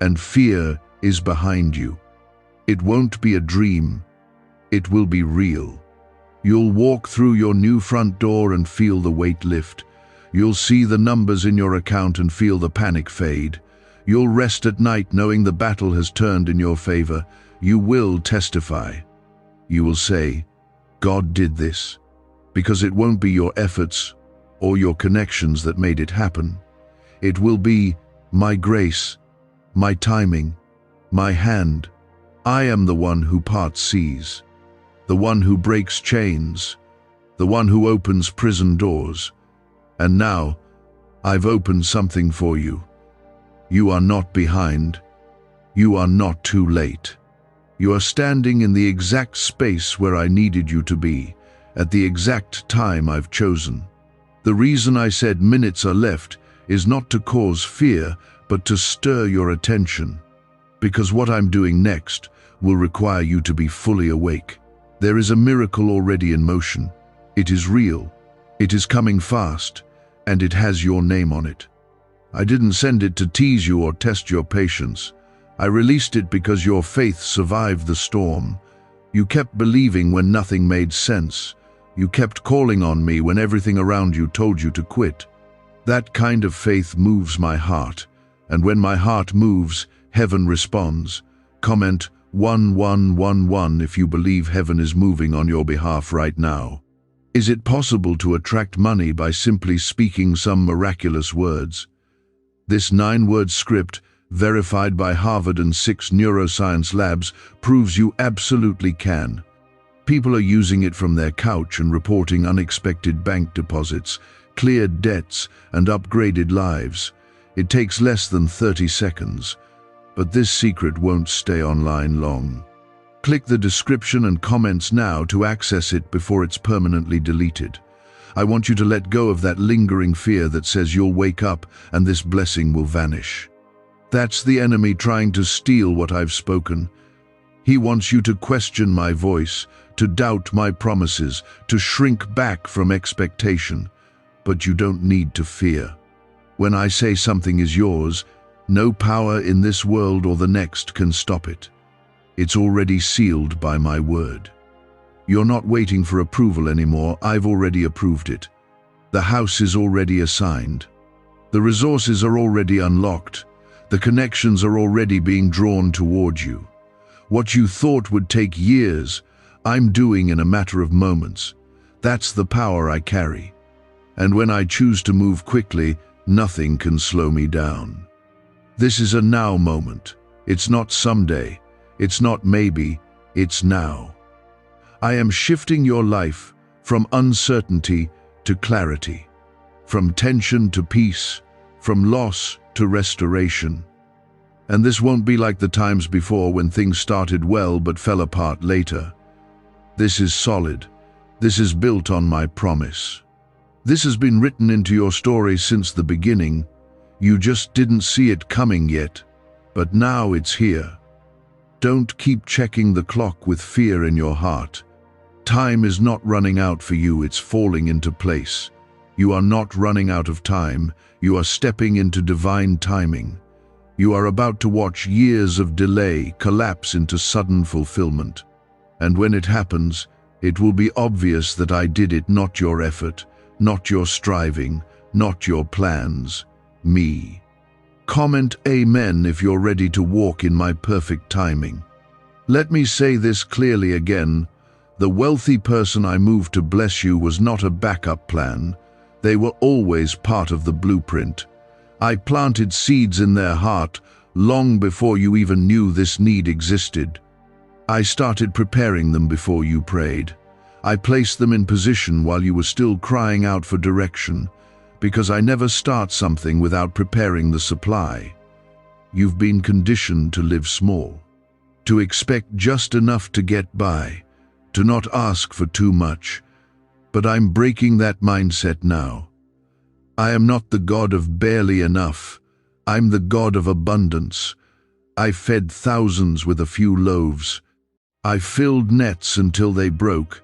and fear is behind you. It won't be a dream. It will be real. You'll walk through your new front door and feel the weight lift. You'll see the numbers in your account and feel the panic fade. You'll rest at night knowing the battle has turned in your favor. You will testify. You will say, God did this, because it won't be your efforts or your connections that made it happen. It will be my grace, my timing, my hand. I am the one who parts seas, the one who breaks chains, the one who opens prison doors. And now, I've opened something for you. You are not behind. You are not too late. You are standing in the exact space where I needed you to be, at the exact time I've chosen. The reason I said minutes are left is not to cause fear, but to stir your attention. Because what I'm doing next will require you to be fully awake. There is a miracle already in motion. It is real. It is coming fast, and it has your name on it. I didn't send it to tease you or test your patience. I released it because your faith survived the storm. You kept believing when nothing made sense. You kept calling on me when everything around you told you to quit. That kind of faith moves my heart, and when my heart moves, heaven responds. Comment 1111 if you believe heaven is moving on your behalf right now. Is it possible to attract money by simply speaking some miraculous words? This 9-word script, verified by Harvard and 6 neuroscience labs, proves you absolutely can. People are using it from their couch and reporting unexpected bank deposits, cleared debts, and upgraded lives. It takes less than 30 seconds. But this secret won't stay online long. Click the description and comments now to access it before it's permanently deleted. I want you to let go of that lingering fear that says you'll wake up and this blessing will vanish. That's the enemy trying to steal what I've spoken. He wants you to question my voice, to doubt my promises, to shrink back from expectation. But you don't need to fear. When I say something is yours, no power in this world or the next can stop it. It's already sealed by my word. You're not waiting for approval anymore. I've already approved it. The house is already assigned. The resources are already unlocked. The connections are already being drawn towards you. What you thought would take years, I'm doing in a matter of moments. That's the power I carry. And when I choose to move quickly, nothing can slow me down. This is a now moment. It's not someday. It's not maybe. It's now. I am shifting your life from uncertainty to clarity, from tension to peace, from loss to restoration. And this won't be like the times before when things started well but fell apart later. This is solid. This is built on my promise. This has been written into your story since the beginning. You just didn't see it coming yet, but now it's here. Don't keep checking the clock with fear in your heart. Time is not running out for you, it's falling into place. You are not running out of time, you are stepping into divine timing. You are about to watch years of delay collapse into sudden fulfillment. And when it happens, it will be obvious that I did it, not your effort, not your striving, not your plans, me. Comment Amen if you're ready to walk in my perfect timing. Let me say this clearly again. The wealthy person I moved to bless you was not a backup plan. They were always part of the blueprint. I planted seeds in their heart long before you even knew this need existed. I started preparing them before you prayed. I placed them in position while you were still crying out for direction, because I never start something without preparing the supply. You've been conditioned to live small, to expect just enough to get by, to not ask for too much. But I'm breaking that mindset now. I am not the God of barely enough. I'm the God of abundance. I fed thousands with a few loaves. I filled nets until they broke.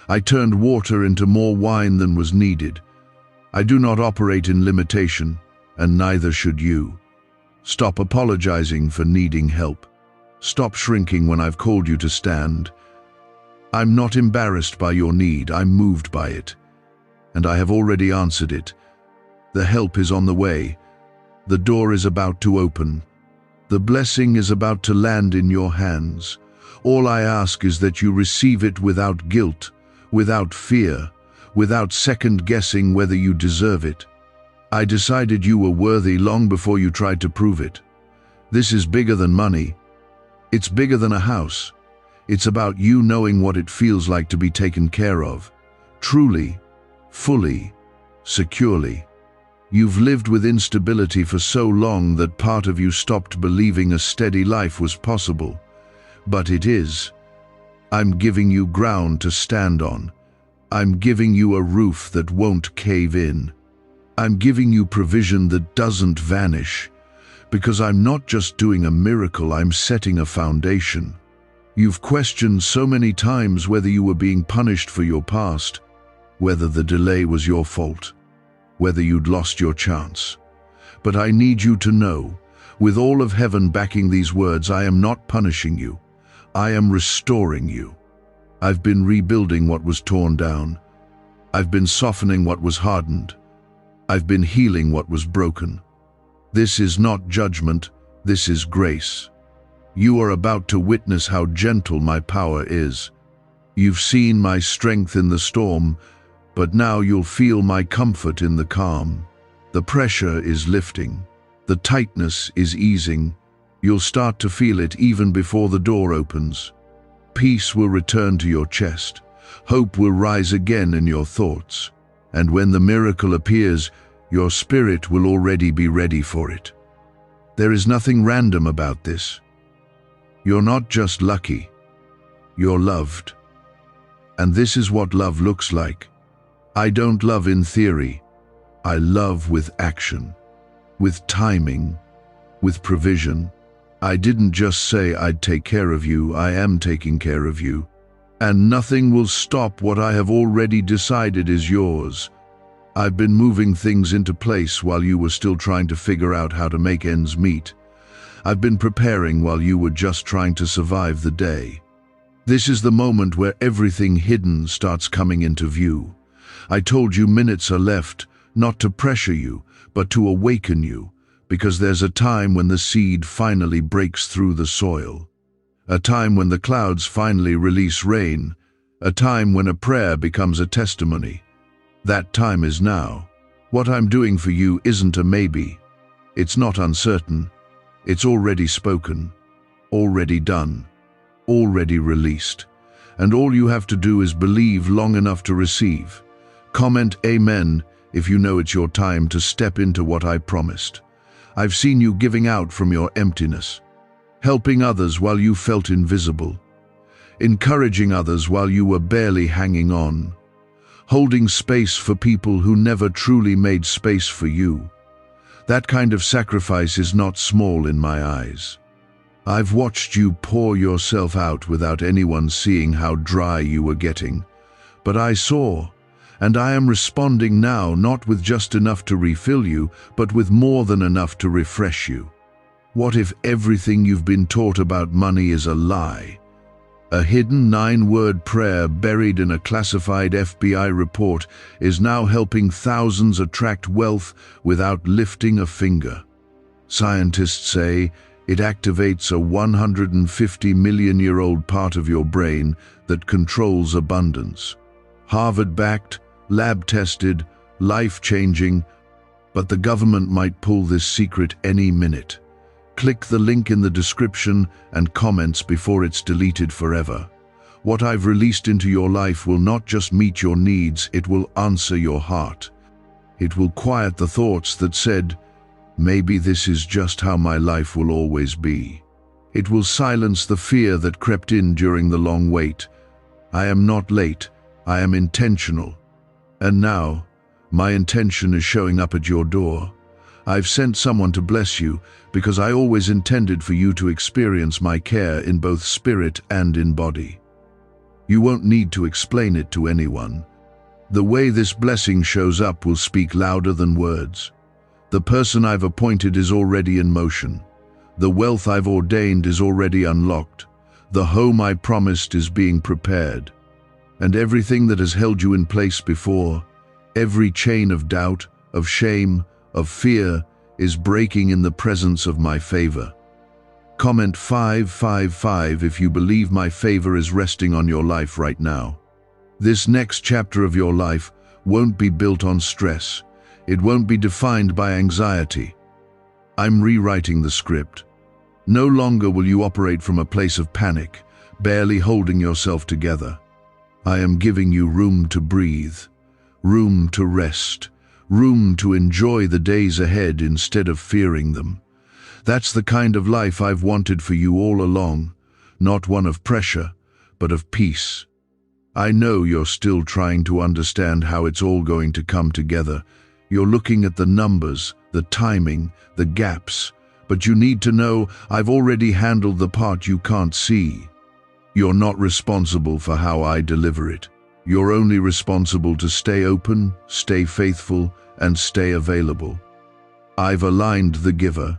I turned water into more wine than was needed. I do not operate in limitation, and neither should you. Stop apologizing for needing help. Stop shrinking when I've called you to stand. I'm not embarrassed by your need, I'm moved by it. And I have already answered it. The help is on the way. The door is about to open. The blessing is about to land in your hands. All I ask is that you receive it without guilt, without fear, without second-guessing whether you deserve it. I decided you were worthy long before you tried to prove it. This is bigger than money. It's bigger than a house. It's about you knowing what it feels like to be taken care of. Truly, fully, securely. You've lived with instability for so long that part of you stopped believing a steady life was possible. But it is. I'm giving you ground to stand on. I'm giving you a roof that won't cave in. I'm giving you provision that doesn't vanish. Because I'm not just doing a miracle, I'm setting a foundation. You've questioned so many times whether you were being punished for your past, whether the delay was your fault, whether you'd lost your chance. But I need you to know, with all of heaven backing these words, I am not punishing you. I am restoring you. I've been rebuilding what was torn down. I've been softening what was hardened. I've been healing what was broken. This is not judgment, this is grace. You are about to witness how gentle my power is. You've seen my strength in the storm, but now you'll feel my comfort in the calm. The pressure is lifting. The tightness is easing. You'll start to feel it even before the door opens. Peace will return to your chest. Hope will rise again in your thoughts. And when the miracle appears, your spirit will already be ready for it. There is nothing random about this. You're not just lucky. You're loved. And this is what love looks like. I don't love in theory. I love with action, with timing, with provision. I didn't just say I'd take care of you, I am taking care of you. And nothing will stop what I have already decided is yours. I've been moving things into place while you were still trying to figure out how to make ends meet. I've been preparing while you were just trying to survive the day. This is the moment where everything hidden starts coming into view. I told you minutes are left, not to pressure you, but to awaken you, because there's a time when the seed finally breaks through the soil. A time when the clouds finally release rain. A time when a prayer becomes a testimony. That time is now. What I'm doing for you isn't a maybe. It's not uncertain. It's already spoken, already done, already released. And all you have to do is believe long enough to receive. Comment Amen if you know it's your time to step into what I promised. I've seen you giving out from your emptiness, helping others while you felt invisible, encouraging others while you were barely hanging on, holding space for people who never truly made space for you. That kind of sacrifice is not small in my eyes. I've watched you pour yourself out without anyone seeing how dry you were getting. But I saw, and I am responding now, not with just enough to refill you, but with more than enough to refresh you. What if everything you've been taught about money is a lie? A hidden 9-word prayer buried in a classified FBI report is now helping thousands attract wealth without lifting a finger. Scientists say it activates a 150-million-year-old part of your brain that controls abundance. Harvard-backed, lab-tested, life-changing, but the government might pull this secret any minute. Click the link in the description and comments before it's deleted forever. What I've released into your life will not just meet your needs, it will answer your heart. It will quiet the thoughts that said, maybe this is just how my life will always be. It will silence the fear that crept in during the long wait. I am not late, I am intentional. And now, my intention is showing up at your door. I've sent someone to bless you because I always intended for you to experience my care in both spirit and in body. You won't need to explain it to anyone. The way this blessing shows up will speak louder than words. The person I've appointed is already in motion. The wealth I've ordained is already unlocked. The home I promised is being prepared. And everything that has held you in place before, every chain of doubt, of shame, of fear, is breaking in the presence of my favor. Comment 555 if you believe my favor is resting on your life right now. This next chapter of your life won't be built on stress. It won't be defined by anxiety. I'm rewriting the script. No longer will you operate from a place of panic, barely holding yourself together. I am giving you room to breathe, room to rest, room to enjoy the days ahead instead of fearing them. That's the kind of life I've wanted for you all along, not one of pressure, but of peace. I know you're still trying to understand how it's all going to come together. You're looking at the numbers, the timing, the gaps, but you need to know I've already handled the part you can't see. You're not responsible for how I deliver it. You're only responsible to stay open, stay faithful, and stay available. I've aligned the giver.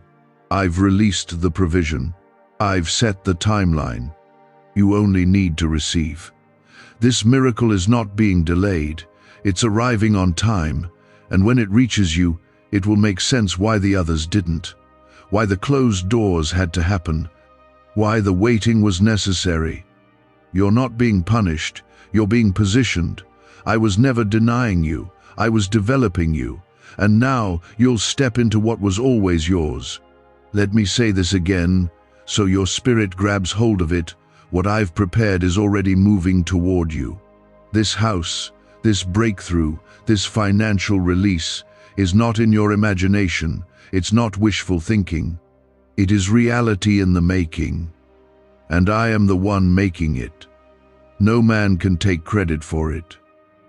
I've released the provision. I've set the timeline. You only need to receive. This miracle is not being delayed. It's arriving on time, and when it reaches you, it will make sense why the others didn't, why the closed doors had to happen, why the waiting was necessary. You're not being punished, you're being positioned. I was never denying you, I was developing you, and now you'll step into what was always yours. Let me say this again, so your spirit grabs hold of it. What I've prepared is already moving toward you. This house, this breakthrough, this financial release is not in your imagination. It's not wishful thinking. It is reality in the making. And I am the one making it. No man can take credit for it.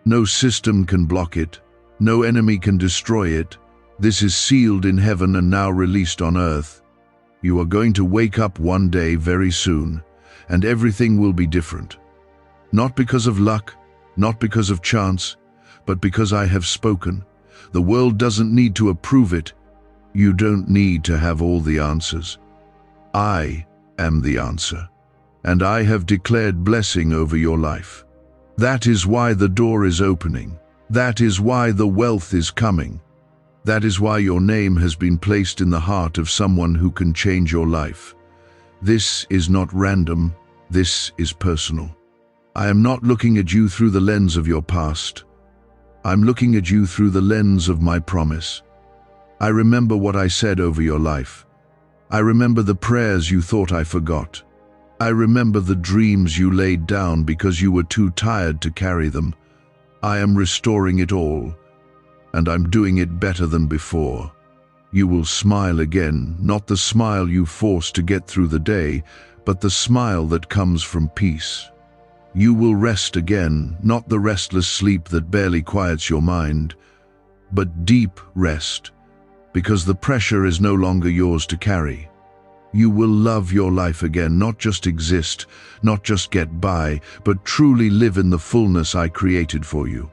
No system can block it. No enemy can destroy it. This is sealed in heaven and now released on earth. You are going to wake up one day very soon, and everything will be different. Not because of luck, not because of chance, but because I have spoken. The world doesn't need to approve it. You don't need to have all the answers. I am the answer, and I have declared blessing over your life. That is why the door is opening. That is why the wealth is coming. That is why your name has been placed in the heart of someone who can change your life. This is not random, this is personal. I am not looking at you through the lens of your past. I'm looking at you through the lens of my promise. I remember what I said over your life. I remember the prayers you thought I forgot. I remember the dreams you laid down because you were too tired to carry them. I am restoring it all, and I'm doing it better than before. You will smile again, not the smile you forced to get through the day, but the smile that comes from peace. You will rest again, not the restless sleep that barely quiets your mind, but deep rest, because the pressure is no longer yours to carry. You will love your life again, not just exist, not just get by, but truly live in the fullness I created for you.